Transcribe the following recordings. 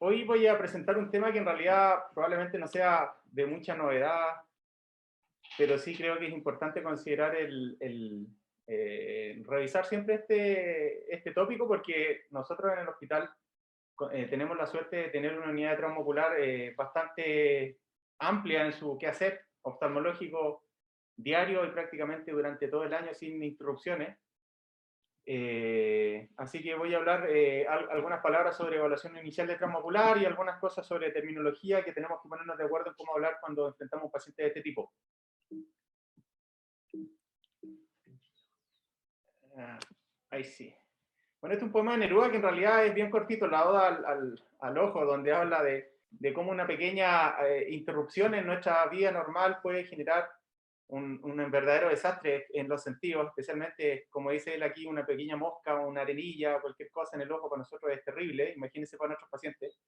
Hoy voy a presentar un tema que en realidad probablemente no sea de mucha novedad, pero sí creo que es importante considerar revisar siempre este tópico, porque nosotros en el hospital tenemos la suerte de tener una unidad de trauma ocular bastante amplia en su quehacer oftalmológico diario y prácticamente durante todo el año sin interrupciones. Así que voy a hablar algunas palabras sobre evaluación inicial de trauma ocular y algunas cosas sobre terminología que tenemos que ponernos de acuerdo en cómo hablar cuando enfrentamos pacientes de este tipo. Ahí sí. Bueno, este es un poema de Neruda que en realidad es bien cortito, la oda al ojo, donde habla de cómo una pequeña interrupción en nuestra vida normal puede generar un verdadero desastre en los sentidos, especialmente, como dice él aquí, una pequeña mosca, una arenilla, cualquier cosa en el ojo para nosotros es terrible, imagínense para nuestros pacientes.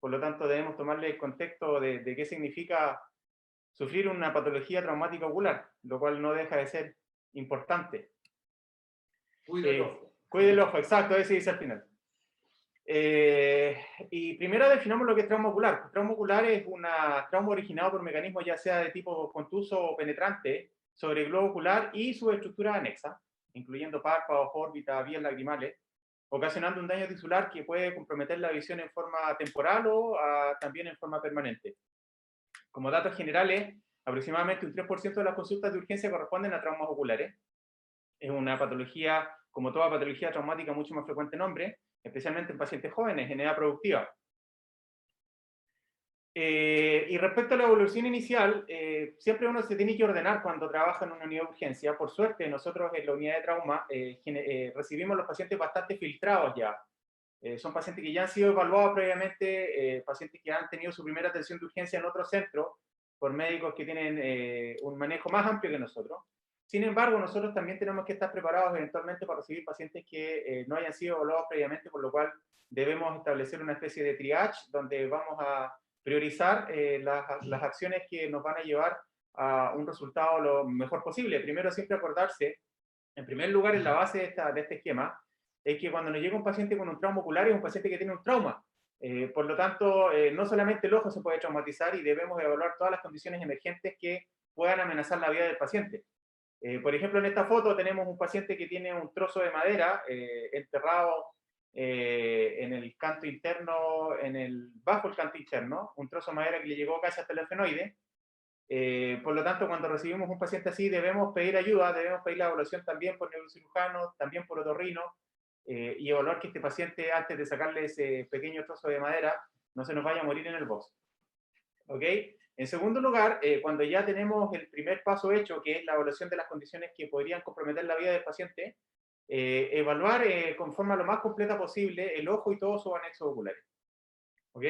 Por lo tanto, debemos tomarle el contexto de qué significa sufrir una patología traumática ocular, lo cual no deja de ser importante. Cuida el ojo. Cuide el ojo, exacto, ese dice al final. Y primero definamos lo que es trauma ocular. Trauma ocular es un trauma originado por mecanismos ya sea de tipo contuso o penetrante sobre el globo ocular y sus estructuras anexas, incluyendo párpados, órbitas, vías lagrimales, ocasionando un daño tisular que puede comprometer la visión en forma temporal o también en forma permanente. Como datos generales, aproximadamente un 3% de las consultas de urgencia corresponden a traumas oculares. Es una patología, como toda patología traumática, mucho más frecuente en hombres, especialmente en pacientes jóvenes, en edad productiva. Y respecto a la evaluación inicial, siempre uno se tiene que ordenar cuando trabaja en una unidad de urgencia. Por suerte, nosotros en la unidad de trauma recibimos los pacientes bastante filtrados ya. Son pacientes que ya han sido evaluados previamente, pacientes que han tenido su primera atención de urgencia en otro centro, por médicos que tienen un manejo más amplio que nosotros. Sin embargo, nosotros también tenemos que estar preparados eventualmente para recibir pacientes que no hayan sido evaluados previamente, por lo cual debemos establecer una especie de triage donde vamos a priorizar las acciones que nos van a llevar a un resultado lo mejor posible. Primero, siempre acordarse, en primer lugar, en la base de este esquema, es que cuando nos llega un paciente con un trauma ocular es un paciente que tiene un trauma. Por lo tanto, no solamente el ojo se puede traumatizar y debemos evaluar todas las condiciones emergentes que puedan amenazar la vida del paciente. Por ejemplo, en esta foto tenemos un paciente que tiene un trozo de madera enterrado en el canto interno, bajo el canto interno, un trozo de madera que le llegó casi hasta el esfenoide. Por lo tanto, cuando recibimos un paciente así, debemos pedir ayuda, debemos pedir la evaluación también por neurocirujano, también por otorrino, y evaluar que este paciente, antes de sacarle ese pequeño trozo de madera, no se nos vaya a morir en el bosque. ¿Ok? En segundo lugar, cuando ya tenemos el primer paso hecho, que es la evaluación de las condiciones que podrían comprometer la vida del paciente, evaluar con forma lo más completa posible el ojo y todos sus anexos oculares. ¿Ok?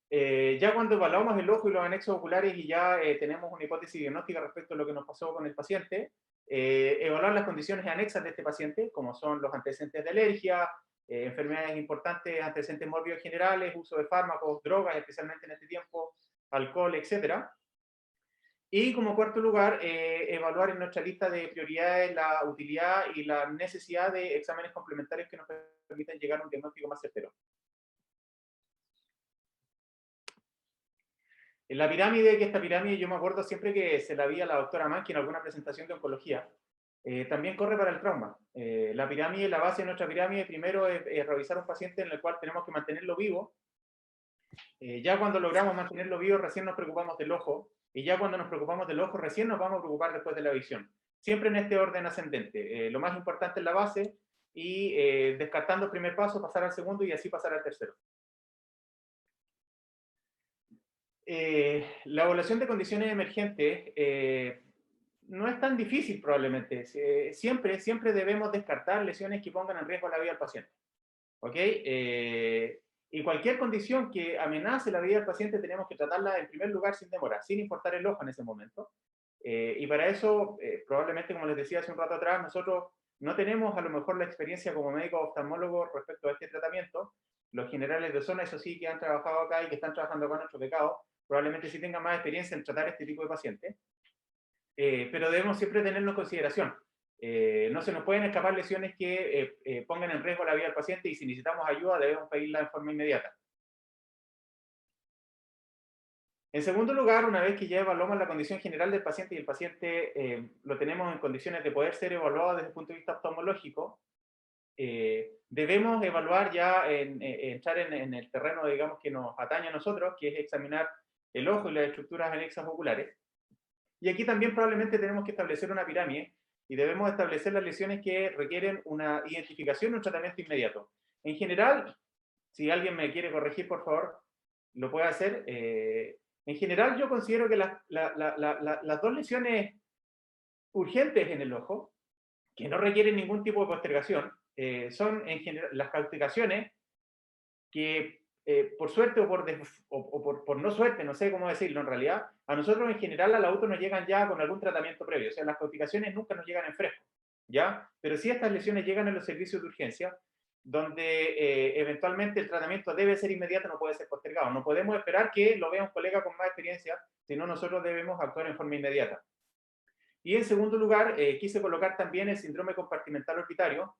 Ya cuando evaluamos el ojo y los anexos oculares y ya tenemos una hipótesis diagnóstica respecto a lo que nos pasó con el paciente, evaluar las condiciones anexas de este paciente, como son los antecedentes de alergia, enfermedades importantes, antecedentes mórbidos generales, uso de fármacos, drogas, especialmente en este tiempo, alcohol, etc. Y como cuarto lugar, evaluar en nuestra lista de prioridades la utilidad y la necesidad de exámenes complementarios que nos permitan llegar a un diagnóstico más certero. En la pirámide, que esta pirámide yo me acuerdo siempre que se la vi a la doctora Manki en alguna presentación de oncología, también corre para el trauma. La pirámide, la base de nuestra pirámide, primero es revisar un paciente en el cual tenemos que mantenerlo vivo. Ya cuando logramos mantenerlo vivo, recién nos preocupamos del ojo, y ya cuando nos preocupamos del ojo, recién nos vamos a preocupar después de la visión. Siempre en este orden ascendente. Lo más importante es la base, y descartando el primer paso, pasar al segundo y así pasar al tercero. La evaluación de condiciones emergentes no es tan difícil probablemente. Siempre debemos descartar lesiones que pongan en riesgo la vida del paciente. ¿Ok? Y cualquier condición que amenace la vida del paciente tenemos que tratarla en primer lugar sin demora, sin importar el ojo en ese momento. Y para eso, probablemente, como les decía hace un rato atrás, nosotros no tenemos a lo mejor la experiencia como médicos oftalmólogos respecto a este tratamiento. Los generales de zona, eso sí, que han trabajado acá y que están trabajando acá en nuestro becado, probablemente sí tengan más experiencia en tratar este tipo de pacientes. Pero debemos siempre tenerlo en consideración. No se nos pueden escapar lesiones que pongan en riesgo la vida del paciente, y si necesitamos ayuda debemos pedirla de forma inmediata. En segundo lugar, una vez que ya evaluamos la condición general del paciente y el paciente lo tenemos en condiciones de poder ser evaluado desde el punto de vista oftalmológico, debemos evaluar ya, entrar en el terreno, digamos, que nos atañe a nosotros, que es examinar el ojo y las estructuras anexas oculares. Y aquí también probablemente tenemos que establecer una pirámide y debemos establecer las lesiones que requieren una identificación y un tratamiento inmediato. En general, si alguien me quiere corregir, por favor, lo puede hacer. En general, yo considero que las dos lesiones urgentes en el ojo, que no requieren ningún tipo de postergación, son en general las calcificaciones que por suerte por no suerte, no sé cómo decirlo en realidad, a nosotros en general al auto nos llegan ya con algún tratamiento previo, o sea, las calcificaciones nunca nos llegan en fresco, ¿ya? Pero sí estas lesiones llegan en los servicios de urgencia, donde eventualmente el tratamiento debe ser inmediato, no puede ser postergado. No podemos esperar que lo vea un colega con más experiencia, sino nosotros debemos actuar en forma inmediata. Y en segundo lugar, quise colocar también el síndrome compartimental orbitario,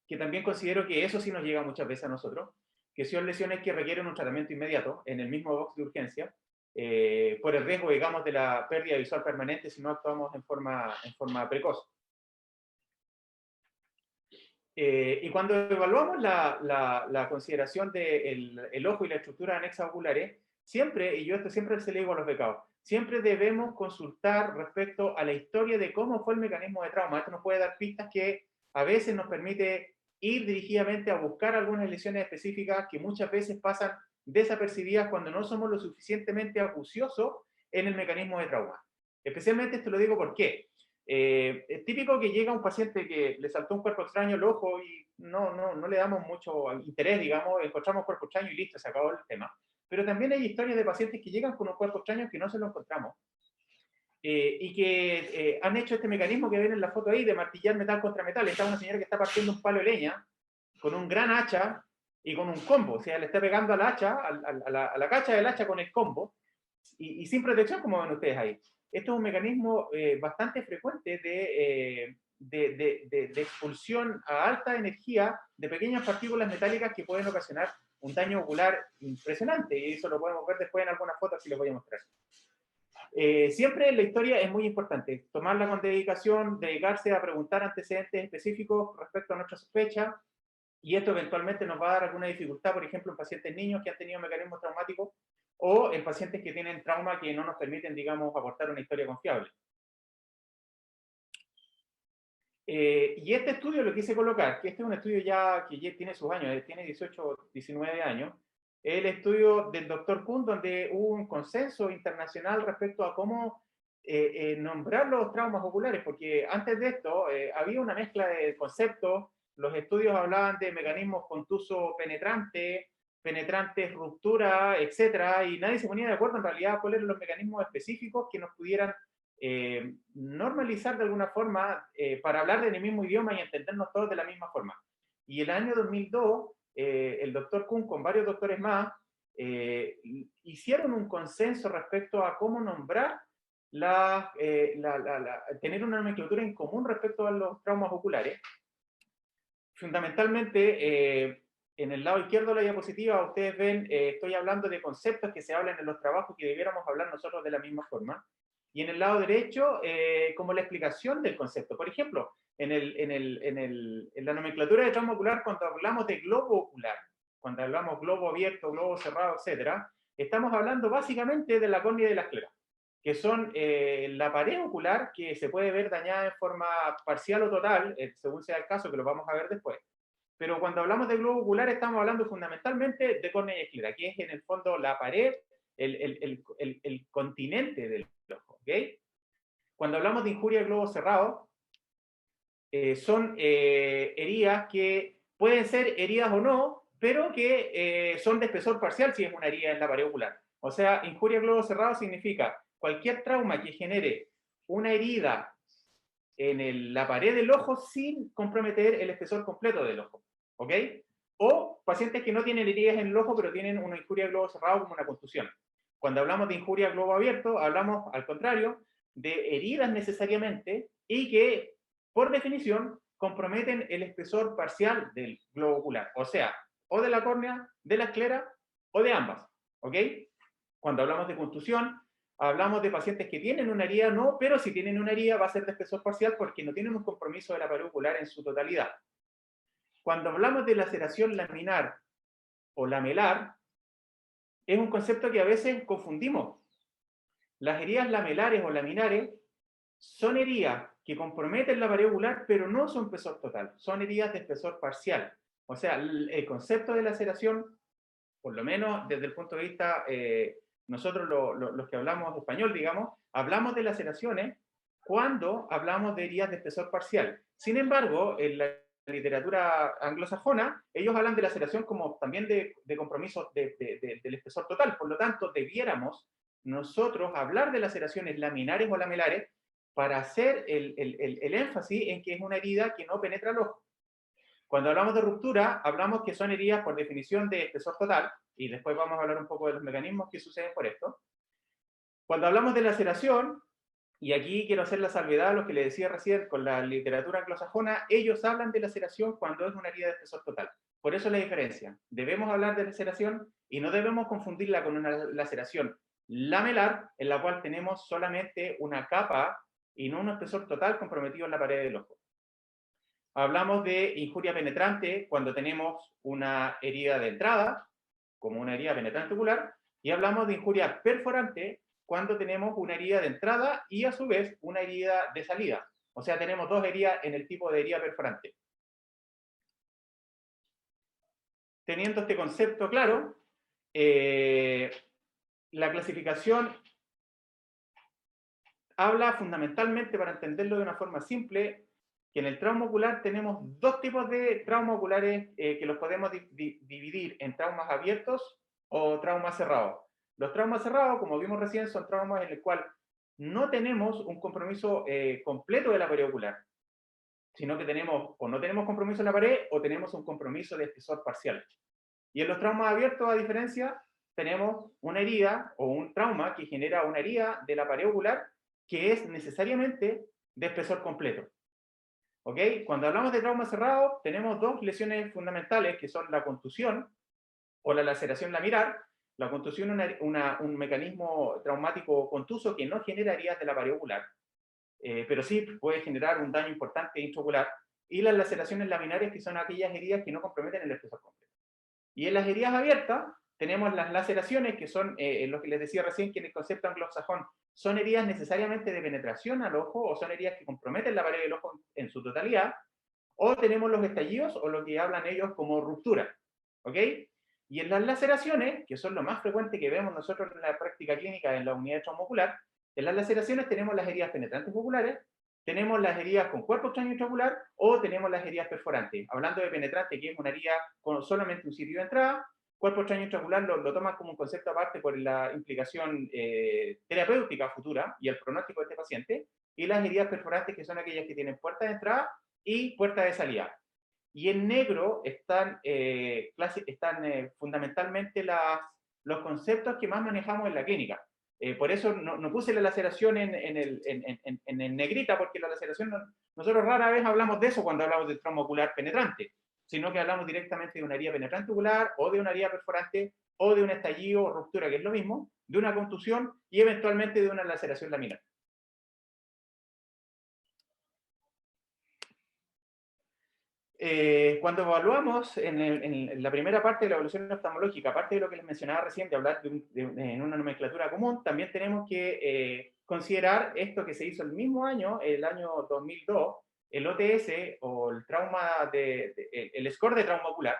que también considero que eso sí nos llega muchas veces a nosotros, que son lesiones que requieren un tratamiento inmediato en el mismo box de urgencia, por el riesgo, digamos, de la pérdida visual permanente si no actuamos en forma precoz. Y cuando evaluamos la consideración del ojo y la estructura anexa oculares, siempre, y yo esto siempre se lo digo a los becados, siempre debemos consultar respecto a la historia de cómo fue el mecanismo de trauma. Esto nos puede dar pistas que a veces nos permite ir dirigidamente a buscar algunas lesiones específicas que muchas veces pasan desapercibidas cuando no somos lo suficientemente acuciosos en el mecanismo de trauma. Especialmente esto lo digo porque es típico que llega un paciente que le saltó un cuerpo extraño al ojo y no le damos mucho interés, digamos, encontramos cuerpo extraño y listo, se acabó el tema. Pero también hay historias de pacientes que llegan con un cuerpo extraño que no se lo encontramos. Y que han hecho este mecanismo que ven en la foto ahí de martillar metal contra metal. Está una señora que está partiendo un palo de leña con un gran hacha y con un combo, o sea, le está pegando al hacha, a la cacha del hacha con el combo, y sin protección, como ven ustedes ahí. Esto es un mecanismo bastante frecuente de expulsión a alta energía de pequeñas partículas metálicas que pueden ocasionar un daño ocular impresionante, y eso lo podemos ver después en algunas fotos que les voy a mostrar. Siempre en la historia es muy importante tomarla con dedicación, dedicarse a preguntar antecedentes específicos respecto a nuestra sospecha, y esto eventualmente nos va a dar alguna dificultad, por ejemplo, en pacientes niños que han tenido mecanismos traumáticos o en pacientes que tienen trauma que no nos permiten, digamos, aportar una historia confiable. Y este estudio lo quise colocar, que este es un estudio que ya tiene sus años, tiene 18, 19 años, el estudio del doctor Kuhn, donde hubo un consenso internacional respecto a cómo nombrar los traumas oculares, porque antes de esto había una mezcla de conceptos, los estudios hablaban de mecanismos contuso penetrantes, ruptura, etcétera, y nadie se ponía de acuerdo en realidad cuáles eran los mecanismos específicos que nos pudieran normalizar de alguna forma para hablar del mismo idioma y entendernos todos de la misma forma. Y el año 2002, el doctor Kuhn con varios doctores más hicieron un consenso respecto a cómo nombrar tener una nomenclatura en común respecto a los traumas oculares. Fundamentalmente, en el lado izquierdo de la diapositiva, ustedes ven, estoy hablando de conceptos que se hablan en los trabajos que debiéramos hablar nosotros de la misma forma. Y en el lado derecho, como la explicación del concepto. Por ejemplo, en la nomenclatura de trauma ocular, cuando hablamos de globo ocular, cuando hablamos globo abierto, globo cerrado, etc., estamos hablando básicamente de la córnea y de la esclera, que son la pared ocular que se puede ver dañada en forma parcial o total, según sea el caso, que lo vamos a ver después. Pero cuando hablamos de globo ocular estamos hablando fundamentalmente de córnea y esclera, que es en el fondo la pared, el continente del ojo, ¿ok? Cuando hablamos de injuria de globo cerrado, son heridas que pueden ser heridas o no, pero que son de espesor parcial si es una herida en la pared ocular. O sea, injuria de globo cerrado significa cualquier trauma que genere una herida en la pared del ojo sin comprometer el espesor completo del ojo, ¿ok? O pacientes que no tienen heridas en el ojo, pero tienen una injuria de globo cerrado como una contusión. Cuando hablamos de injuria de globo abierto, hablamos, al contrario, de heridas necesariamente y que, por definición, comprometen el espesor parcial del globo ocular, o sea, o de la córnea, de la esclera, o de ambas, ¿ok? Cuando hablamos de contusión, hablamos de pacientes que tienen una herida, no, pero si tienen una herida va a ser de espesor parcial porque no tienen un compromiso de la pared ocular en su totalidad. Cuando hablamos de laceración laminar o lamelar, es un concepto que a veces confundimos. Las heridas lamelares o laminares son heridas que comprometen la pared ocular, pero no son espesor total, son heridas de espesor parcial. O sea, el concepto de laceración, por lo menos desde el punto de vista, nosotros los que hablamos español, digamos, hablamos de laceraciones cuando hablamos de heridas de espesor parcial. Sin embargo, en la literatura anglosajona, ellos hablan de laceración como también de compromiso del espesor total. Por lo tanto, debiéramos nosotros hablar de laceraciones laminares o lamelares para hacer el énfasis en que es una herida que no penetra el ojo. Cuando hablamos de ruptura, hablamos que son heridas por definición de espesor total, y después vamos a hablar un poco de los mecanismos que suceden por esto. Cuando hablamos de laceración, y aquí quiero hacer la salvedad a lo que le decía recién con la literatura anglosajona, ellos hablan de laceración cuando es una herida de espesor total. Por eso la diferencia. Debemos hablar de laceración y no debemos confundirla con una laceración lamelar, en la cual tenemos solamente una capa y no un espesor total comprometido en la pared del ojo. Hablamos de injuria penetrante cuando tenemos una herida de entrada, como una herida penetrante ocular, y hablamos de injuria perforante cuando tenemos una herida de entrada y a su vez una herida de salida. O sea, tenemos dos heridas en el tipo de herida perforante. Teniendo este concepto claro, la clasificación habla fundamentalmente, para entenderlo de una forma simple, que en el trauma ocular tenemos dos tipos de traumas oculares que los podemos dividir en traumas abiertos o traumas cerrados. Los traumas cerrados, como vimos recién, son traumas en el cual no tenemos un compromiso completo de la pared ocular, sino que tenemos o no tenemos compromiso en la pared o tenemos un compromiso de espesor parcial. Y en los traumas abiertos, a diferencia, tenemos una herida o un trauma que genera una herida de la pared ocular que es necesariamente de espesor completo. ¿Ok? Cuando hablamos de trauma cerrado, tenemos dos lesiones fundamentales que son la contusión o la laceración laminar. La contusión es un mecanismo traumático contuso que no genera heridas de la pared ocular, pero sí puede generar un daño importante intraocular. Y las laceraciones laminares, que son aquellas heridas que no comprometen el espesor completo. Y en las heridas abiertas tenemos las laceraciones, que son lo que les decía recién, que en el concepto anglosajón son heridas necesariamente de penetración al ojo o son heridas que comprometen la pared del ojo en su totalidad, o tenemos los estallidos o lo que hablan ellos como ruptura. ¿Ok? Y en las laceraciones, que son lo más frecuente que vemos nosotros en la práctica clínica en la unidad de trauma ocular, en las laceraciones tenemos las heridas penetrantes oculares, tenemos las heridas con cuerpo extraño intraocular o tenemos las heridas perforantes. Hablando de penetrante, que es una herida con solamente un sitio de entrada, cuerpo extraño intraocular lo toman como un concepto aparte por la implicación terapéutica futura y el pronóstico de este paciente, y las heridas perforantes, que son aquellas que tienen puerta de entrada y puerta de salida. Y en negro están fundamentalmente los conceptos que más manejamos en la clínica. Por eso no puse la laceración en negrita, porque la laceración, nosotros rara vez hablamos de eso cuando hablamos de trauma ocular penetrante, sino que hablamos directamente de una herida penetrante ocular, o de una herida perforante, o de un estallido o ruptura, que es lo mismo, de una contusión y eventualmente de una laceración laminar. Cuando evaluamos en la primera parte de la evaluación oftalmológica, aparte de lo que les mencionaba recién, de hablar en una nomenclatura común, también tenemos que considerar esto que se hizo el mismo año, el año 2002, el OTS o el el score de trauma ocular,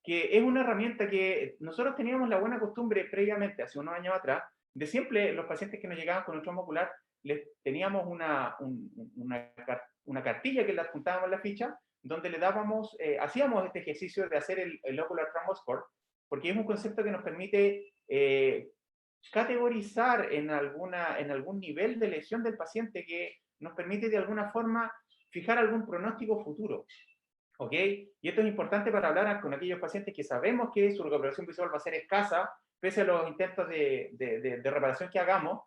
que es una herramienta que nosotros teníamos la buena costumbre previamente, hace unos años atrás, de siempre los pacientes que nos llegaban con un trauma ocular, les teníamos una cartilla que le adjuntábamos en la ficha, donde le dábamos, hacíamos este ejercicio de hacer el Ocular Trauma Score, porque es un concepto que nos permite categorizar en algún nivel de lesión del paciente, que nos permite de alguna forma fijar algún pronóstico futuro. ¿Ok? Y esto es importante para hablar con aquellos pacientes que sabemos que su recuperación visual va a ser escasa, pese a los intentos de reparación que hagamos,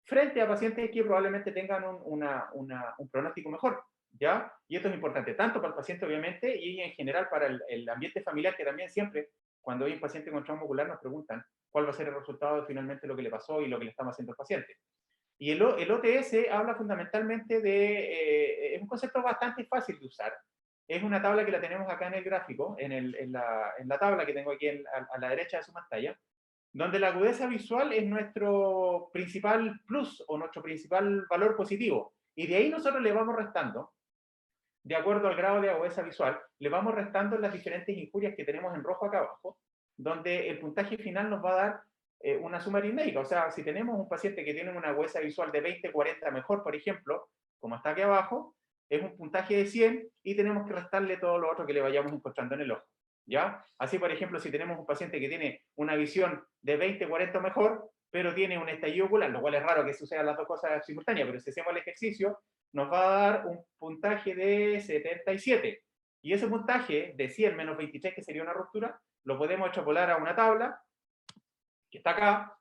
frente a pacientes que probablemente tengan un pronóstico mejor, ¿ya? Y esto es importante, tanto para el paciente, obviamente, y en general para el ambiente familiar, que también siempre cuando hay un paciente con trauma ocular nos preguntan cuál va a ser el resultado de finalmente lo que le pasó y lo que le estamos haciendo al paciente. Y el OTS habla fundamentalmente de, es un concepto bastante fácil de usar. Es una tabla que la tenemos acá en el gráfico, en la tabla que tengo aquí a la derecha de su pantalla, donde la agudeza visual es nuestro principal plus o nuestro principal valor positivo. Y de ahí nosotros le vamos restando, de acuerdo al grado de agudeza visual, le vamos restando las diferentes injurias que tenemos en rojo acá abajo, donde el puntaje final nos va a dar una suma aritmética. O sea, si tenemos un paciente que tiene una agudeza visual de 20-40 mejor, por ejemplo, como está aquí abajo, es un puntaje de 100 y tenemos que restarle todo lo otro que le vayamos encontrando en el ojo. ¿Ya? Así, por ejemplo, si tenemos un paciente que tiene una visión de 20-40 mejor, pero tiene un estallido ocular, lo cual es raro que sucedan las dos cosas simultáneas, pero si hacemos el ejercicio, nos va a dar un puntaje de 77. Y ese puntaje de 100 menos 23, que sería una ruptura, lo podemos extrapolar a una tabla, que está acá,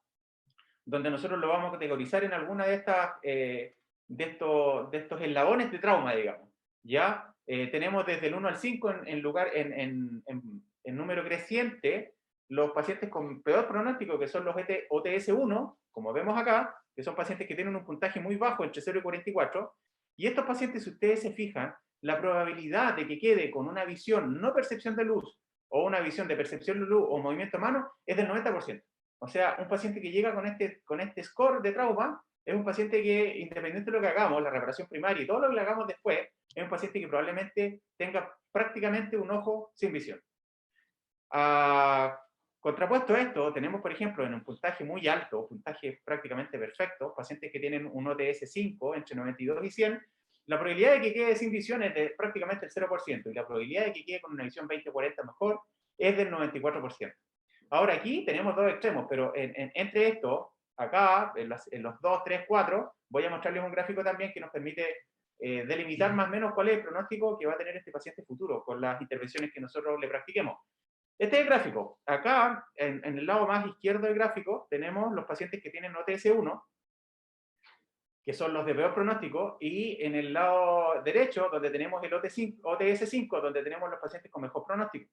donde nosotros lo vamos a categorizar en alguna de estas, de estos eslabones de trauma, digamos. ¿Ya? Tenemos desde el 1 al 5 en número creciente los pacientes con peor pronóstico, que son los OTS1, como vemos acá, que son pacientes que tienen un puntaje muy bajo, entre 0 y 44, y estos pacientes, si ustedes se fijan, la probabilidad de que quede con una visión no percepción de luz, o una visión de percepción de luz o movimiento a mano, es del 90%. O sea, un paciente que llega con este score de trauma es un paciente que, independiente de lo que hagamos, la reparación primaria y todo lo que le hagamos después, es un paciente que probablemente tenga prácticamente un ojo sin visión. Contrapuesto a esto, tenemos, por ejemplo, en un puntaje muy alto, puntaje prácticamente perfecto, pacientes que tienen un OTS 5 entre 92 y 100, la probabilidad de que quede sin visión es de prácticamente el 0%, y la probabilidad de que quede con una visión 20-40 mejor es del 94%. Ahora aquí tenemos dos extremos, pero entre estos, acá, en los 2, 3, 4, voy a mostrarles un gráfico también que nos permite delimitar más o menos cuál es el pronóstico que va a tener este paciente futuro con las intervenciones que nosotros le practiquemos. Este es el gráfico. Acá, en el lado más izquierdo del gráfico, tenemos los pacientes que tienen OTS1, que son los de peor pronóstico, y en el lado derecho, donde tenemos el OTS5, donde tenemos los pacientes con mejor pronóstico.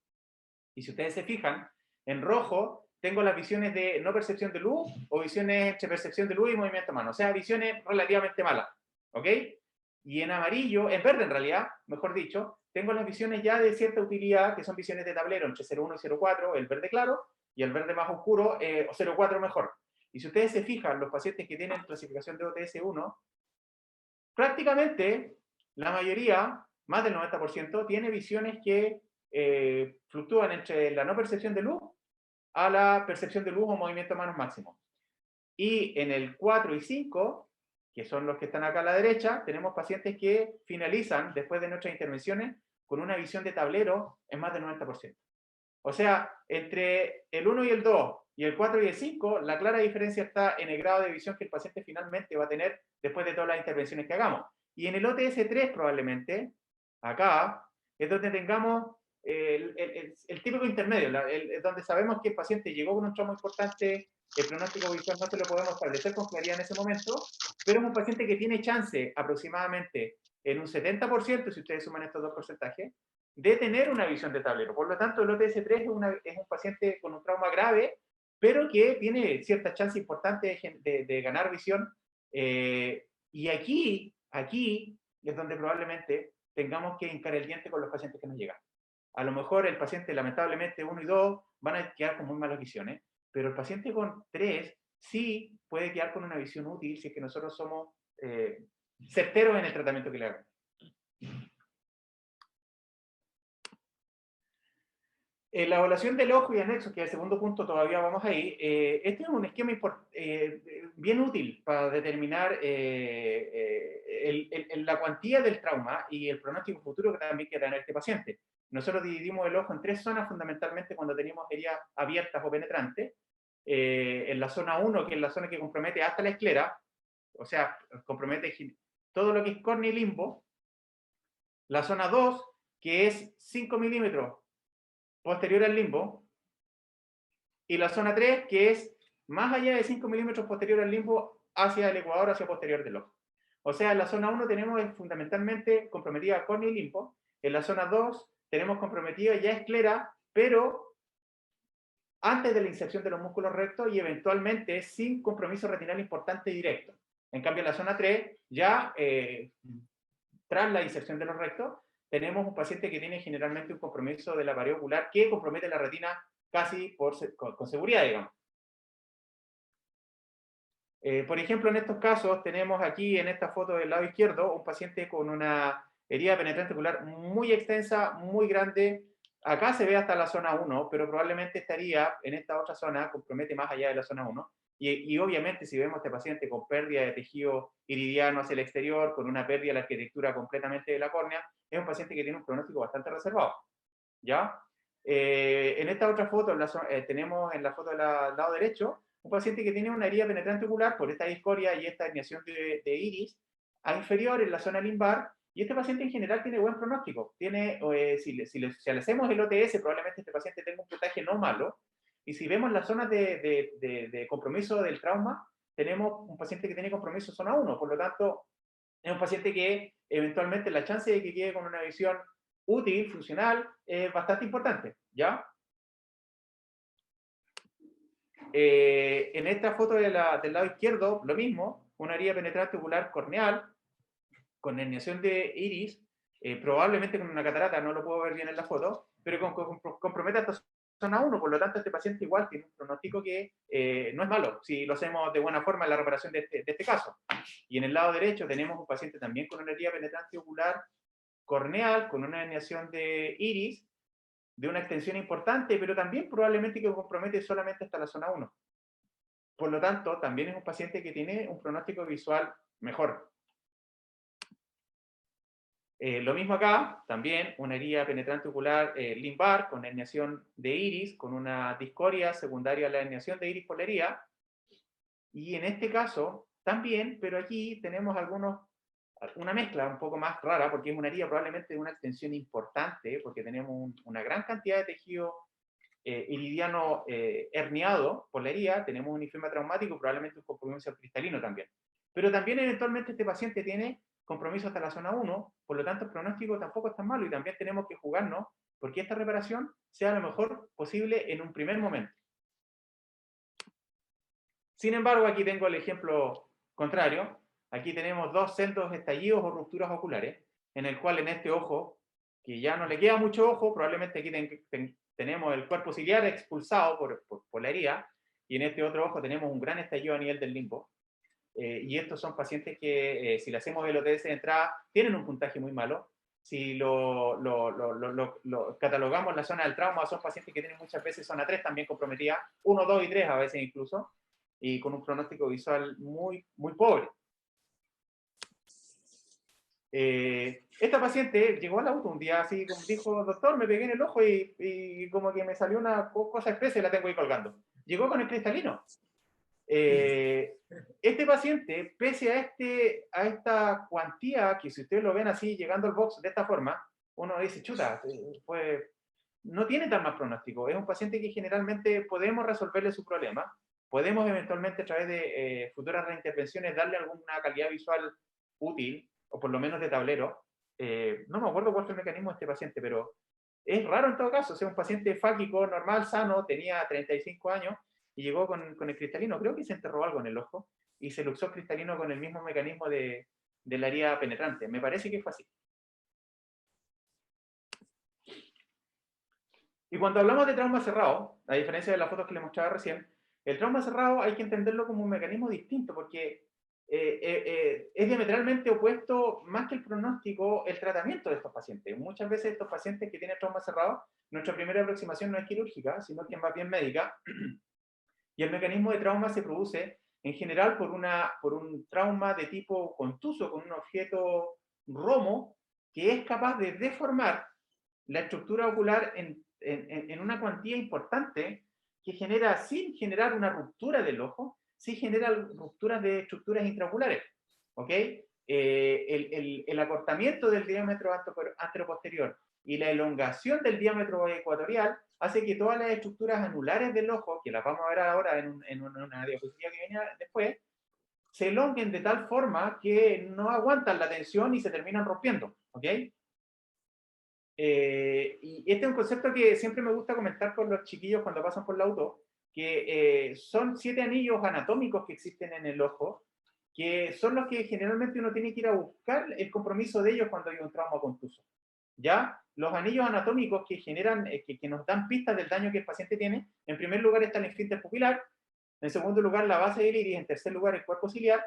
Y si ustedes se fijan, en rojo tengo las visiones de no percepción de luz o visiones entre percepción de luz y movimiento a mano, o sea, visiones relativamente malas, ¿ok? Y en amarillo, en verde en realidad, mejor dicho, tengo las visiones ya de cierta utilidad, que son visiones de tablero entre 0,1 y 0,4, el verde claro, y el verde más oscuro, o 0,4 mejor. Y si ustedes se fijan, los pacientes que tienen clasificación de OTS1, prácticamente la mayoría, más del 90%, tiene visiones que fluctúan entre la no percepción de luz a la percepción de luz o movimiento de manos máximo. Y en el 4 y 5, que son los que están acá a la derecha, tenemos pacientes que finalizan, después de nuestras intervenciones, con una visión de tablero en más del 90%. O sea, entre el 1 y el 2, y el 4 y el 5, la clara diferencia está en el grado de visión que el paciente finalmente va a tener después de todas las intervenciones que hagamos. Y en el OTS3 probablemente, acá, es donde tengamos el típico intermedio, donde sabemos que el paciente llegó con un trauma importante, el pronóstico visual no se lo podemos establecer con claridad en ese momento, pero es un paciente que tiene chance aproximadamente en un 70%, si ustedes suman estos dos porcentajes, de tener una visión de tablero. Por lo tanto, el OTS3 es un paciente con un trauma grave, pero que tiene cierta chance importante de ganar visión. Y aquí es donde probablemente tengamos que hincar el diente con los pacientes que nos llegan. A lo mejor el paciente, lamentablemente, 1 y 2 van a quedar con muy malas visiones, pero el paciente con 3 sí puede quedar con una visión útil si es que nosotros somos certeros en el tratamiento que le hagamos. La evaluación del ojo y anexos, que es el segundo punto, todavía vamos ahí. Este es un esquema bien útil para determinar la cuantía del trauma y el pronóstico futuro que también quiere tener este paciente. Nosotros dividimos el ojo en 3 zonas, fundamentalmente cuando tenemos heridas abiertas o penetrantes. En la zona 1, que es la zona que compromete hasta la esclera, o sea, compromete todo lo que es córnea y limbo. La zona 2, que es 5 milímetros posterior al limbo, y la zona 3, que es más allá de 5 milímetros posterior al limbo hacia el ecuador, hacia posterior del ojo. O sea, en la zona 1 tenemos fundamentalmente comprometida córnea y limbo, en la zona 2 tenemos comprometida ya esclera, pero antes de la inserción de los músculos rectos y eventualmente sin compromiso retinal importante directo. En cambio, en la zona 3, ya tras la inserción de los rectos, tenemos un paciente que tiene generalmente un compromiso de la pared ocular que compromete la retina casi con seguridad, digamos. Por ejemplo, en estos casos tenemos aquí en esta foto del lado izquierdo un paciente con una herida penetrante ocular muy extensa, muy grande. Acá se ve hasta la zona 1, pero probablemente estaría en esta otra zona, compromete más allá de la zona 1. Y obviamente si vemos a este paciente con pérdida de tejido iridiano hacia el exterior, con una pérdida de la arquitectura completamente de la córnea, es un paciente que tiene un pronóstico bastante reservado. ¿Ya? En esta otra foto, tenemos en la foto del lado derecho, un paciente que tiene una herida penetrante ocular por esta discoria y esta herniación de iris a inferior en la zona limbar, y este paciente en general tiene buen pronóstico. Tiene, si le hacemos el OTS, probablemente este paciente tenga un puntaje no malo, y si vemos las zonas de compromiso del trauma, tenemos un paciente que tiene compromiso zona 1, por lo tanto, es un paciente que eventualmente la chance de que quede con una visión útil, funcional, es bastante importante, ¿ya? En esta foto del lado izquierdo, lo mismo, una herida penetrante ocular corneal, con herniación de iris, probablemente con una catarata, no lo puedo ver bien en la foto, pero compromete hasta zona 1, por lo tanto este paciente igual tiene un pronóstico que no es malo, si lo hacemos de buena forma en la reparación de este caso. Y en el lado derecho tenemos un paciente también con una herida penetrante ocular corneal, con una herniación de iris, de una extensión importante, pero también probablemente que compromete solamente hasta la zona 1. Por lo tanto, también es un paciente que tiene un pronóstico visual mejor. Lo mismo acá, también una herida penetrante ocular limbar con herniación de iris, con una discoria secundaria a la herniación de iris por la herida. Y en este caso, también, pero aquí tenemos una mezcla un poco más rara, porque es una herida probablemente de una extensión importante, porque tenemos una gran cantidad de tejido iridiano herniado por la herida, tenemos un enfisema traumático, probablemente un compromiso cristalino también. Pero también eventualmente este paciente tiene compromiso hasta la zona 1, por lo tanto el pronóstico tampoco es tan malo y también tenemos que jugarnos porque esta reparación sea lo mejor posible en un primer momento. Sin embargo, aquí tengo el ejemplo contrario. Aquí tenemos dos sendos estallidos o rupturas oculares, en el cual en este ojo, que ya no le queda mucho ojo, probablemente aquí tenemos el cuerpo ciliar expulsado por la herida, y en este otro ojo tenemos un gran estallido a nivel del limbo. Y estos son pacientes que, si le hacemos el OTS de entrada, tienen un puntaje muy malo. Si lo catalogamos en la zona del trauma, son pacientes que tienen muchas veces zona 3 también comprometida, 1, 2 y 3 a veces incluso, y con un pronóstico visual muy, muy pobre. Esta paciente llegó al auto un día así, como dijo, doctor, me pegué en el ojo y como que me salió una cosa espesa y la tengo ahí colgando. Llegó con el cristalino. Este paciente, pese a esta cuantía, que si ustedes lo ven así, llegando al box de esta forma, uno dice, chuta, pues no tiene tan mal pronóstico. Es un paciente que generalmente podemos resolverle su problema, podemos eventualmente a través de futuras reintervenciones darle alguna calidad visual útil, o por lo menos de tablero. No me acuerdo cuál fue el mecanismo de este paciente, pero es raro en todo caso. O sea, un paciente fáquico, normal, sano, tenía 35 años, y llegó con el cristalino, creo que se enterró algo en el ojo, y se luxó cristalino con el mismo mecanismo de la herida penetrante. Me parece que fue así. Y cuando hablamos de trauma cerrado, a diferencia de las fotos que les mostraba recién, el trauma cerrado hay que entenderlo como un mecanismo distinto, porque es diametralmente opuesto, más que el pronóstico, el tratamiento de estos pacientes. Muchas veces estos pacientes que tienen trauma cerrado, nuestra primera aproximación no es quirúrgica, sino que es más bien médica, y el mecanismo de trauma se produce en general por un trauma de tipo contuso, con un objeto romo, que es capaz de deformar la estructura ocular en una cuantía importante que genera, sin generar una ruptura del ojo, sí genera rupturas de estructuras intraoculares. ¿Ok? El acortamiento del diámetro anteroposterior y la elongación del diámetro ecuatorial hace que todas las estructuras anulares del ojo, que las vamos a ver ahora en una diapositiva que viene después, se elonguen de tal forma que no aguantan la tensión y se terminan rompiendo. ¿Ok? Y este es un concepto que siempre me gusta comentar con los chiquillos cuando pasan por la auto, que son 7 anillos anatómicos que existen en el ojo, que son los que generalmente uno tiene que ir a buscar el compromiso de ellos cuando hay un trauma contuso. ¿Ya? Los anillos anatómicos que generan, que nos dan pistas del daño que el paciente tiene, en primer lugar está el esfínter pupilar, en segundo lugar la base del iris, en tercer lugar el cuerpo ciliar,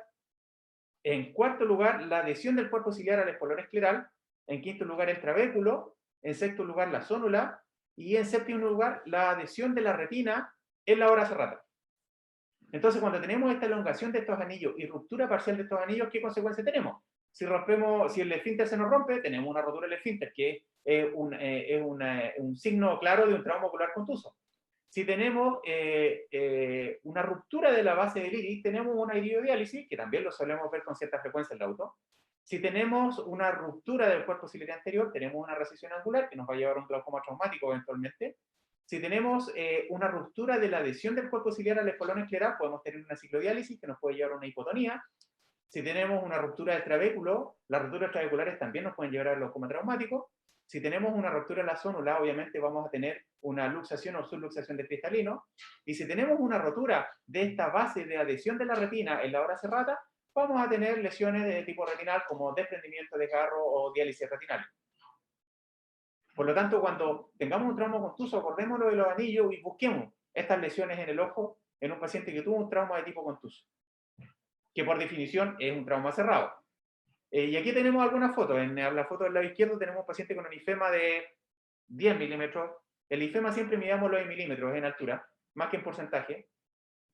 en cuarto lugar la adhesión del cuerpo ciliar al espolón escleral, en quinto lugar el trabéculo, en sexto lugar la zónula, y en séptimo lugar la adhesión de la retina en la hora serrata. Entonces, cuando tenemos esta elongación de estos anillos y ruptura parcial de estos anillos, ¿qué consecuencias tenemos? Si el esfínter se nos rompe, tenemos una rotura del esfínter, que es un signo claro de un trauma ocular contuso. Si tenemos una ruptura de la base del iris, tenemos una iridodiálisis, que también lo solemos ver con cierta frecuencia en el auto. Si tenemos una ruptura del cuerpo ciliar anterior, tenemos una recesión angular, que nos va a llevar a un glaucoma traumático eventualmente. Si tenemos una ruptura de la adhesión del cuerpo ciliar al espolón escleral, podemos tener una ciclodiálisis que nos puede llevar a una hipotonía. Si tenemos una ruptura del trabéculo, las rupturas trabeculares también nos pueden llevar al glaucoma traumático. Si tenemos una ruptura en la zónula, obviamente vamos a tener una luxación o subluxación de cristalino. Y si tenemos una rotura de esta base de adhesión de la retina en la hora serrata, vamos a tener lesiones de tipo retinal como desprendimiento de garro o diálisis retinal. Por lo tanto, cuando tengamos un trauma contuso, acordémonos de los anillos y busquemos estas lesiones en el ojo en un paciente que tuvo un trauma de tipo contuso, que por definición es un trauma cerrado. Y aquí tenemos algunas fotos. En la foto del lado izquierdo tenemos un paciente con un ifema de 10 milímetros. El ifema siempre midamos en milímetros en altura, más que en porcentaje.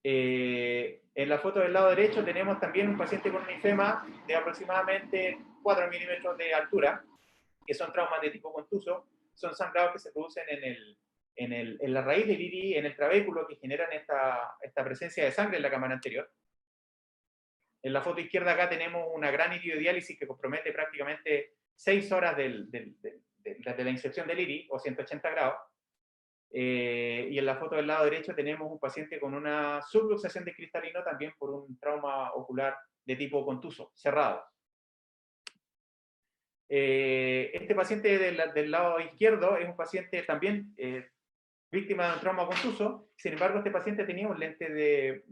En la foto del lado derecho tenemos también un paciente con un ifema de aproximadamente 4 milímetros de altura, que son traumas de tipo contuso, son sangrados que se producen en la raíz del iris, en el trabéculo, que generan esta presencia de sangre en la cámara anterior. En la foto izquierda acá tenemos una gran iridodiálisis que compromete prácticamente 6 horas de la inserción del iris, o 180 grados. Y en la foto del lado derecho tenemos un paciente con una subluxación de cristalino también por un trauma ocular de tipo contuso, cerrado. Este paciente del lado izquierdo es un paciente también víctima de un trauma contuso. Sin embargo, este paciente tenía un lente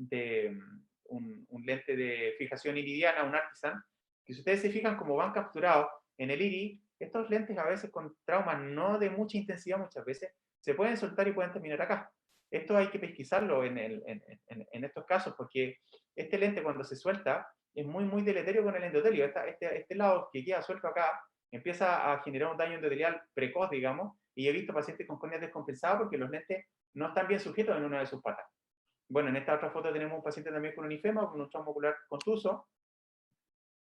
un lente de fijación iridiana, un Artisan, que si ustedes se fijan como van capturados en el iris, estos lentes a veces con traumas no de mucha intensidad muchas veces, se pueden soltar y pueden terminar acá. Esto hay que pesquisarlo en estos casos, porque este lente cuando se suelta es muy deleterio con el endotelio. Este lado que queda suelto acá empieza a generar un daño endotelial precoz, digamos, y he visto pacientes con córneas descompensadas porque los lentes no están bien sujetos en una de sus patas. Bueno, en esta otra foto tenemos un paciente también con un ifema, con un trauma ocular contuso.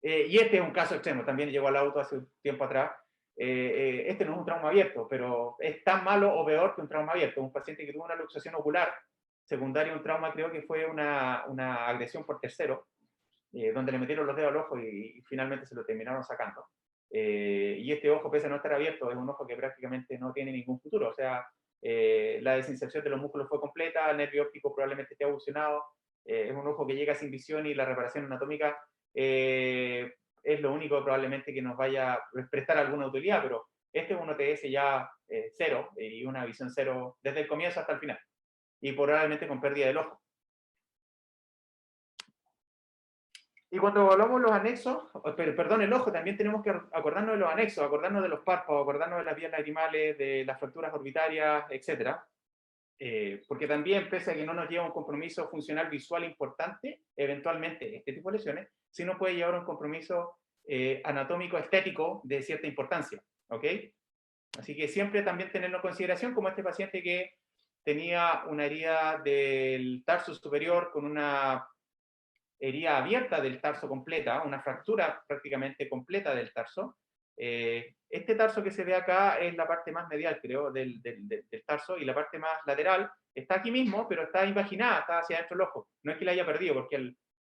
Y este es un caso extremo, también llegó al auto hace un tiempo atrás. Este no es un trauma abierto, pero es tan malo o peor que un trauma abierto. Un paciente que tuvo una luxación ocular secundaria a un trauma, creo que fue una agresión por tercero, donde le metieron los dedos al ojo y finalmente se lo terminaron sacando. Y este ojo, pese a no estar abierto, es un ojo que prácticamente no tiene ningún futuro. O sea, la desinserción de los músculos fue completa, el nervio óptico probablemente esté abulsionado, es un ojo que llega sin visión y la reparación anatómica es lo único probablemente que nos vaya a prestar alguna utilidad, pero este es un OTS ya cero y una visión cero desde el comienzo hasta el final, y probablemente con pérdida del ojo. Y cuando hablamos de los anexos, perdón, el ojo, también tenemos que acordarnos de los anexos, acordarnos de los párpados, acordarnos de las vías lagrimales, de las fracturas orbitarias, etc. Porque también, pese a que no nos lleva un compromiso funcional visual importante, eventualmente este tipo de lesiones, sí nos puede llevar a un compromiso anatómico estético de cierta importancia. ¿Ok? Así que siempre también tenerlo en consideración, como este paciente que tenía una herida del tarso superior con una herida abierta del tarso completa, una fractura prácticamente completa del tarso. Este tarso que se ve acá es la parte más medial, creo, del tarso, y la parte más lateral está aquí mismo, pero está invaginada, está hacia adentro del ojo. No es que la haya perdido, porque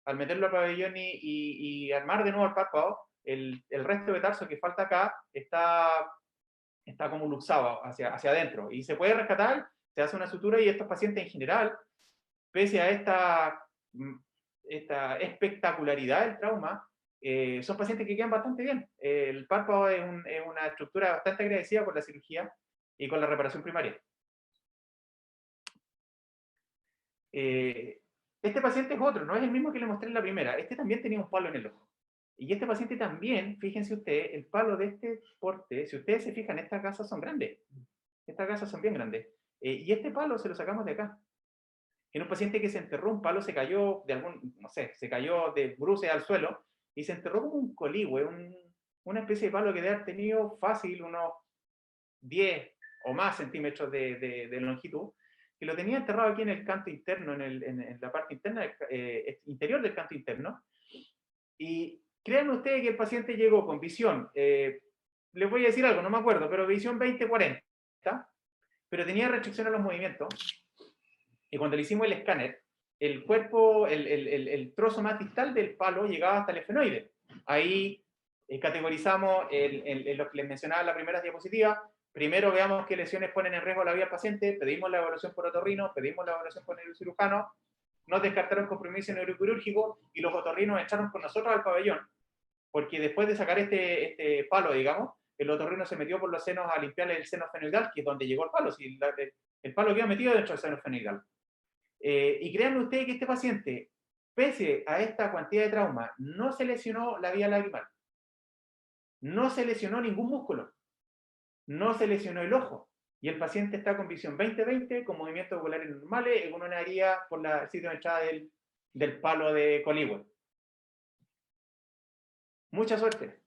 al meterlo al pabellón y armar de nuevo el párpado, el resto de tarso que falta acá está como luxado hacia adentro. Y se puede rescatar, se hace una sutura, y estos pacientes en general, pese a esta espectacularidad del trauma, son pacientes que quedan bastante bien. El párpado es una estructura bastante agradecida con la cirugía y con la reparación primaria. Este paciente es otro, no es el mismo que le mostré en la primera. Este también tenía un palo en el ojo. Y este paciente también, fíjense ustedes, el palo de este porte, si ustedes se fijan, estas gasas son grandes. Estas gasas son bien grandes. Y este palo se lo sacamos de acá. En un paciente que se enterró, un palo se cayó de algún, no sé, se cayó de bruces al suelo y se enterró como un coligüe, una especie de palo que debe haber tenido fácil unos 10 o más centímetros de longitud, que lo tenía enterrado aquí en el canto interno, en la parte interna, interior del canto interno. Y créanme ustedes que el paciente llegó con visión, les voy a decir algo, no me acuerdo, pero visión 20-40, pero tenía restricción a los movimientos. Y cuando le hicimos el escáner, el cuerpo, el trozo más distal del palo llegaba hasta el esfenoide. Ahí categorizamos lo que les mencionaba en la primera diapositiva. Primero veamos qué lesiones ponen en riesgo la vida del paciente, pedimos la evaluación por otorrino, pedimos la evaluación por neurocirujano, nos descartaron compromiso neuroquirúrgico y los otorrinos echaron con nosotros al pabellón, porque después de sacar este palo, digamos, el otorrino se metió por los senos a limpiarle el seno esfenoidal, que es donde llegó el palo, si el palo quedó metido dentro del seno esfenoidal. Y créanme ustedes que este paciente, pese a esta cantidad de trauma, no se lesionó la vía lagrimal, no se lesionó ningún músculo, no se lesionó el ojo, y el paciente está con visión 20-20, con movimientos oculares normales, en una herida por el sitio de entrada del palo de coligüe. Mucha suerte.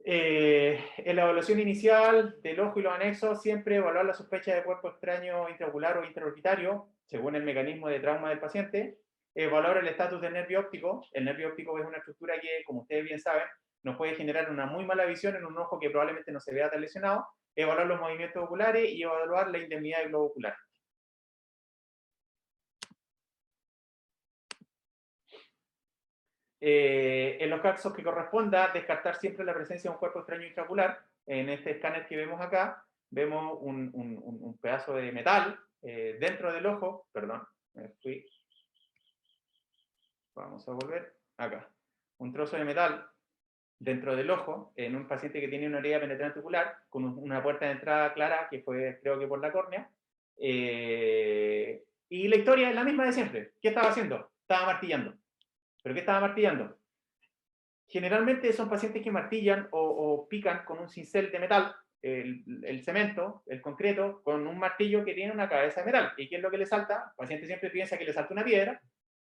En la evaluación inicial del ojo y los anexos, siempre evaluar la sospecha de cuerpo extraño intraocular o intraorbitario, según el mecanismo de trauma del paciente. Evaluar el estatus del nervio óptico. El nervio óptico es una estructura que, como ustedes bien saben, nos puede generar una muy mala visión en un ojo que probablemente no se vea tan lesionado. Evaluar los movimientos oculares y evaluar la indemnidad del globo ocular. En los casos que corresponda, descartar siempre la presencia de un cuerpo extraño intraocular. En este escáner que vemos acá, vemos un pedazo de metal dentro del ojo, perdón, me fui. Vamos a volver acá. Un trozo de metal dentro del ojo, en un paciente que tiene una herida penetrante ocular, con una puerta de entrada clara, que fue creo que por la córnea. Y la historia es la misma de siempre. ¿Qué estaba haciendo? Estaba martillando. ¿Pero qué estaba martillando? Generalmente son pacientes que martillan o pican con un cincel de metal, el cemento, el concreto, con un martillo que tiene una cabeza de metal. ¿Y qué es lo que le salta? El paciente siempre piensa que le salta una piedra.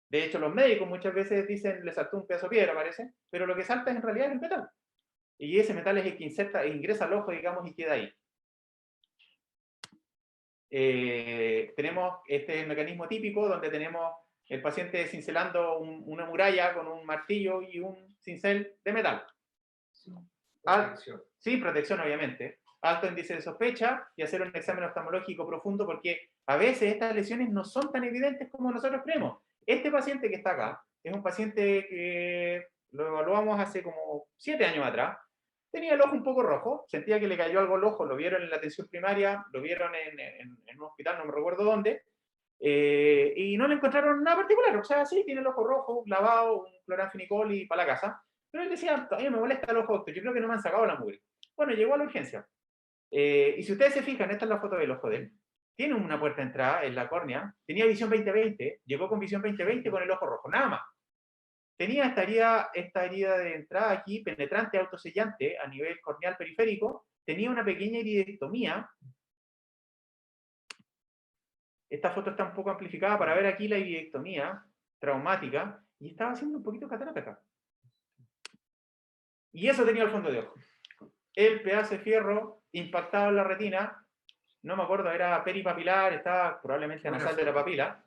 De hecho, los médicos muchas veces dicen le saltó un pedazo de piedra, parece, pero lo que salta en realidad es el metal. Y ese metal es el que ingresa al ojo, digamos, y queda ahí. Tenemos este mecanismo típico donde tenemos el paciente cincelando una muralla con un martillo y un cincel de metal. Protección. Sí, protección obviamente. Alto índice de sospecha y hacer un examen oftalmológico profundo porque a veces estas lesiones no son tan evidentes como nosotros creemos. Este paciente que está acá es un paciente que lo evaluamos hace como 7 años atrás. Tenía el ojo un poco rojo, sentía que le cayó algo al ojo, lo vieron en la atención primaria, lo vieron en un hospital, no me recuerdo dónde, y no le encontraron nada particular. O sea, sí, tiene el ojo rojo, lavado, un cloranfenicol y para la casa. Pero él decía, todavía me molesta el ojo, doctor, yo creo que no me han sacado la mugre. Bueno, llegó a la urgencia. Y si ustedes se fijan, esta es la foto del ojo de él. Tiene una puerta de entrada en la córnea, tenía visión 20-20, llegó con visión 20-20 con el ojo rojo, nada más. Tenía esta herida de entrada aquí, penetrante, autosellante, a nivel corneal periférico, tenía una pequeña iridectomía. Esta foto está un poco amplificada para ver aquí la iridectomía traumática, y estaba haciendo un poquito catarata acá. Y eso tenía el fondo de ojo. El pedazo de fierro impactado en la retina, no me acuerdo, era peripapilar, estaba probablemente nasal de la papila,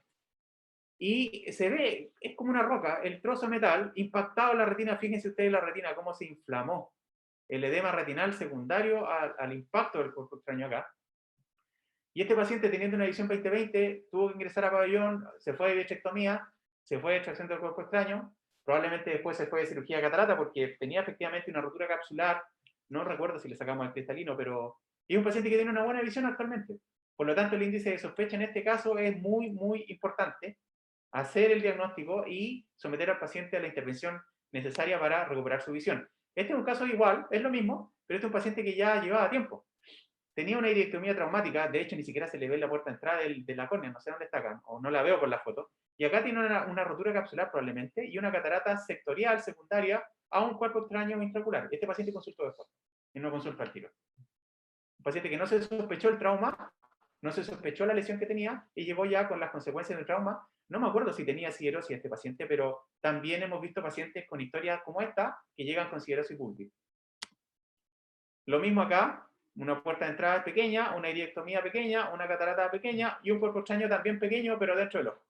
y se ve, es como una roca, el trozo de metal impactado en la retina. Fíjense ustedes la retina, cómo se inflamó. El edema retinal secundario al impacto del cuerpo extraño acá. Y este paciente, teniendo una visión 20-20, tuvo que ingresar a pabellón, se fue de bichectomía, se fue de extracción del cuerpo extraño, probablemente después se fue de cirugía de catarata porque tenía efectivamente una rotura capsular, no recuerdo si le sacamos el cristalino, pero es un paciente que tiene una buena visión actualmente. Por lo tanto, el índice de sospecha en este caso es muy, muy importante. Hacer el diagnóstico y someter al paciente a la intervención necesaria para recuperar su visión. Este es un caso igual, es lo mismo, pero este es un paciente que ya llevaba tiempo. Tenía una iridectomía traumática, de hecho ni siquiera se le ve la puerta de entrada de la córnea, no sé dónde está acá, o no la veo por la foto. Y acá tiene una rotura capsular probablemente y una catarata sectorial secundaria a un cuerpo extraño intraocular. Este paciente consultó después, y no consulta al tiro. Un paciente que no se sospechó el trauma, no se sospechó la lesión que tenía y llegó ya con las consecuencias del trauma. No me acuerdo si tenía siderosis este paciente, pero también hemos visto pacientes con historias como esta que llegan con siderosis bulbi. Lo mismo acá, una puerta de entrada pequeña, una iridectomía pequeña, una catarata pequeña y un cuerpo extraño también pequeño, pero dentro del ojo.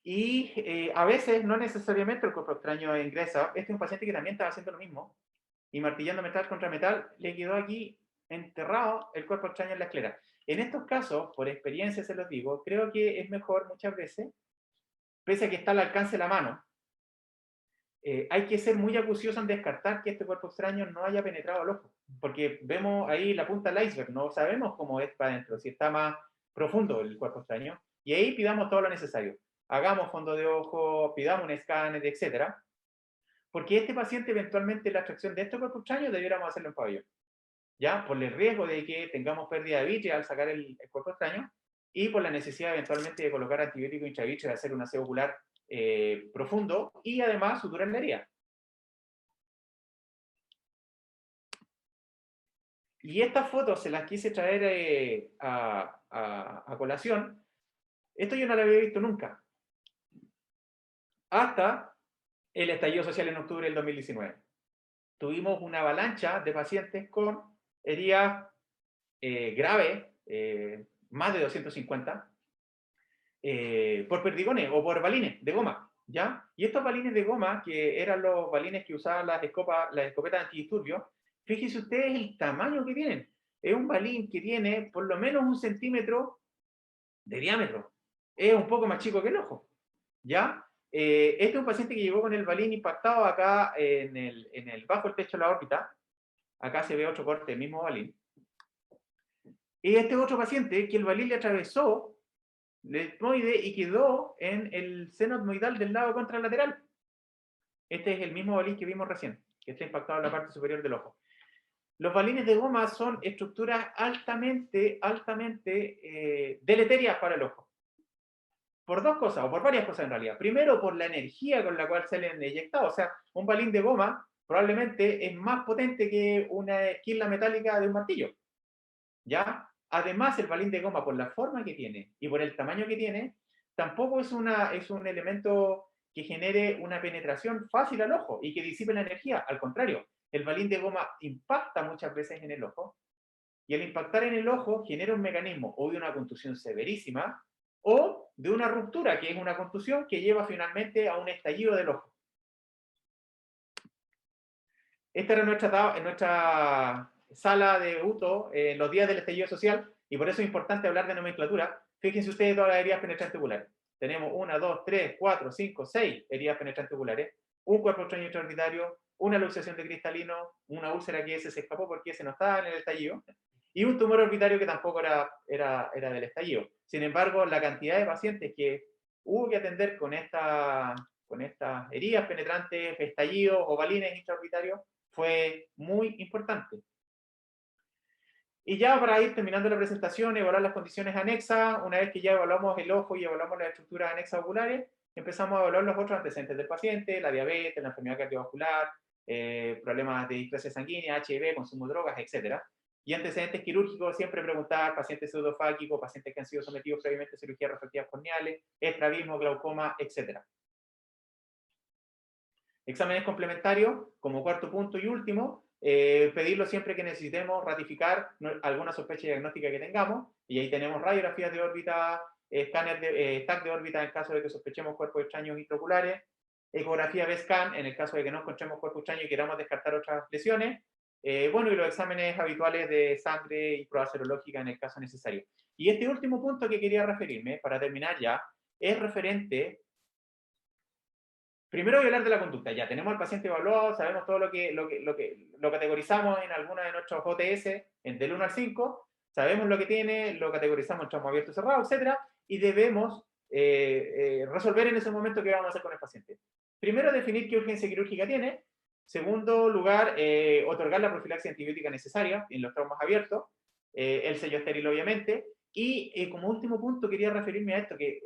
Y a veces no necesariamente el cuerpo extraño ingresa. Este es un paciente que también estaba haciendo lo mismo y martillando metal contra metal le quedó aquí enterrado el cuerpo extraño en la esclera. En estos casos, por experiencia se los digo, creo que es mejor muchas veces, pese a que está al alcance de la mano, hay que ser muy acucioso en descartar que este cuerpo extraño no haya penetrado al ojo, porque vemos ahí la punta del iceberg, no sabemos cómo es para adentro, si está más profundo el cuerpo extraño, y ahí pidamos todo lo necesario. Hagamos fondo de ojo, pidamos un escáner, etc. Porque este paciente, eventualmente, la extracción de este cuerpo extraño debiéramos hacerlo en pabellón, ¿ya? Por el riesgo de que tengamos pérdida de vitrea al sacar el cuerpo extraño y por la necesidad eventualmente de colocar antibiótico intravítrea, de hacer un aseo ocular profundo y además suturar la herida. Y estas fotos se las quise traer a colación. Esto yo no lo había visto nunca. Hasta el estallido social en octubre del 2019. Tuvimos una avalancha de pacientes con heridas graves, más de 250, por perdigones o por balines de goma, ¿ya? Y estos balines de goma, que eran los balines que usaban las escopetas antidisturbios, fíjense ustedes el tamaño que tienen. Es un balín que tiene por lo menos 1 centímetro de diámetro. Es un poco más chico que el ojo, ¿ya? Este es un paciente que llegó con el balín impactado acá bajo el techo de la órbita. Acá se ve otro corte del mismo balín. Y este otro paciente que el balín le atravesó el etmoide y quedó en el seno etmoidal del lado contralateral. Este es el mismo balín que vimos recién, que está impactado en la parte superior del ojo. Los balines de goma son estructuras altamente deleterias para el ojo. Por dos cosas, o por varias cosas en realidad. Primero, por la energía con la cual salen eyectados. O sea, un balín de goma probablemente es más potente que una esquila metálica de un martillo, ¿ya? Además, el balín de goma, por la forma que tiene y por el tamaño que tiene, tampoco es un elemento que genere una penetración fácil al ojo y que disipe la energía. Al contrario, el balín de goma impacta muchas veces en el ojo y al impactar en el ojo genera un mecanismo o de una contusión severísima o de una ruptura, que es una contusión que lleva finalmente a un estallido del ojo. Esta era nuestra sala de UTO en los días del estallido social, y por eso es importante hablar de nomenclatura. Fíjense ustedes todas las heridas penetrantes oculares. Tenemos 1, 2, 3, 4, 5, 6 heridas penetrantes oculares, un cuerpo extraño extraordinario, una luxación de cristalino, una úlcera que ese se escapó porque ese no estaba en el estallido, y un tumor orbitario que tampoco era del estallido. Sin embargo, la cantidad de pacientes que hubo que atender con estas heridas penetrantes, estallidos o balines intraorbitarios fue muy importante. Y ya para ir terminando la presentación, evaluar las condiciones anexas. Una vez que ya evaluamos el ojo y evaluamos las estructuras anexas oculares, empezamos a evaluar los otros antecedentes del paciente, la diabetes, la enfermedad cardiovascular, problemas de displasia sanguínea, HIV, consumo de drogas, etc. Y antecedentes quirúrgicos, siempre preguntar pacientes pseudofáquicos, pacientes que han sido sometidos previamente a cirugías refractivas corneales, estrabismo, glaucoma, etc. Exámenes complementarios, como cuarto punto y último, pedirlo siempre que necesitemos ratificar alguna sospecha diagnóstica que tengamos, y ahí tenemos radiografías de órbita, escáner de TAC de órbita en el caso de que sospechemos cuerpos extraños intraoculares, ecografía B-scan en el caso de que no encontremos cuerpo extraño y queramos descartar otras lesiones, bueno, y los exámenes habituales de sangre y pruebas serológicas en el caso necesario. Y este último punto que quería referirme, para terminar ya, es referente. Primero voy a hablar de la conducta. Ya tenemos al paciente evaluado, sabemos todo lo categorizamos en alguna de nuestros OTS del 1 al 5, sabemos lo que tiene, lo categorizamos en tramo abierto cerrado, etc. Y debemos resolver en ese momento qué vamos a hacer con el paciente. Primero, definir qué urgencia quirúrgica tiene. Segundo lugar, otorgar la profilaxis antibiótica necesaria en los traumas abiertos, el sello estéril obviamente. Y como último punto quería referirme a esto, que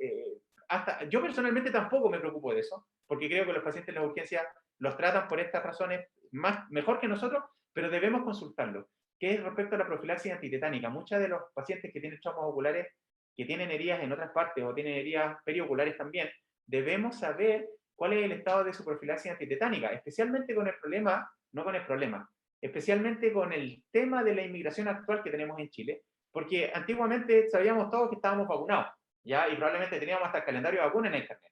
hasta yo personalmente tampoco me preocupo de eso, porque creo que los pacientes en las urgencias los tratan por estas razones mejor que nosotros, pero debemos consultarlo, que es respecto a la profilaxis antitetánica. Muchos de los pacientes que tienen traumas oculares, que tienen heridas en otras partes o tienen heridas perioculares también, debemos saber cuál es el estado de su profilaxis antitetánica, especialmente con el problema, no con el problema, especialmente con el tema de la inmigración actual que tenemos en Chile, porque antiguamente sabíamos todos que estábamos vacunados, ¿ya? Y probablemente teníamos hasta el calendario de vacuna en internet.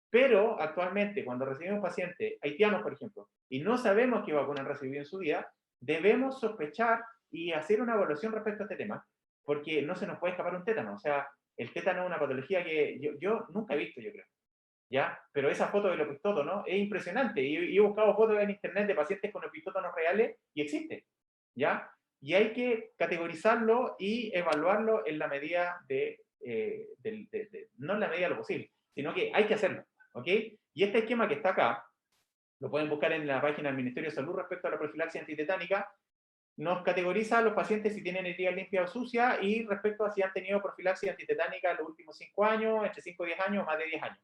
Pero actualmente, cuando recibimos pacientes haitianos, por ejemplo, y no sabemos qué vacuna han recibido en su vida, debemos sospechar y hacer una evaluación respecto a este tema, porque no se nos puede escapar un tétano. O sea, el tétano es una patología que yo nunca he visto, yo creo. ¿Ya? Pero esa foto del epistótono es impresionante. Y he buscado fotos en internet de pacientes con epistótonos reales y existe. ¿Ya? Y hay que categorizarlo y evaluarlo en la medida no en la medida de lo posible, sino que hay que hacerlo. ¿Ok? Y este esquema que está acá, lo pueden buscar en la página del Ministerio de Salud respecto a la profilaxis antitetánica, nos categoriza a los pacientes si tienen heridas limpias o sucias y respecto a si han tenido profilaxis antitetánica en los últimos 5 años, entre 5 y 10 años, más de 10 años.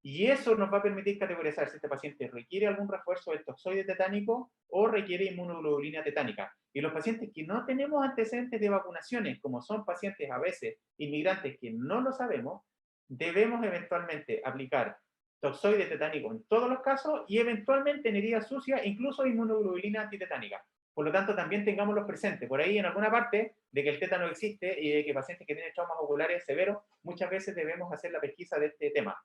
Y eso nos va a permitir categorizar si este paciente requiere algún refuerzo del toxoide tetánico o requiere inmunoglobulina tetánica. Y los pacientes que no tenemos antecedentes de vacunaciones, como son pacientes a veces inmigrantes que no lo sabemos, debemos eventualmente aplicar toxoide tetánico en todos los casos y eventualmente en heridas sucias, incluso inmunoglobulina antitetánica. Por lo tanto, también tengámoslos presentes. Por ahí, en alguna parte, de que el tétano existe y de que pacientes que tienen traumas oculares severos, muchas veces debemos hacer la pesquisa de este tema.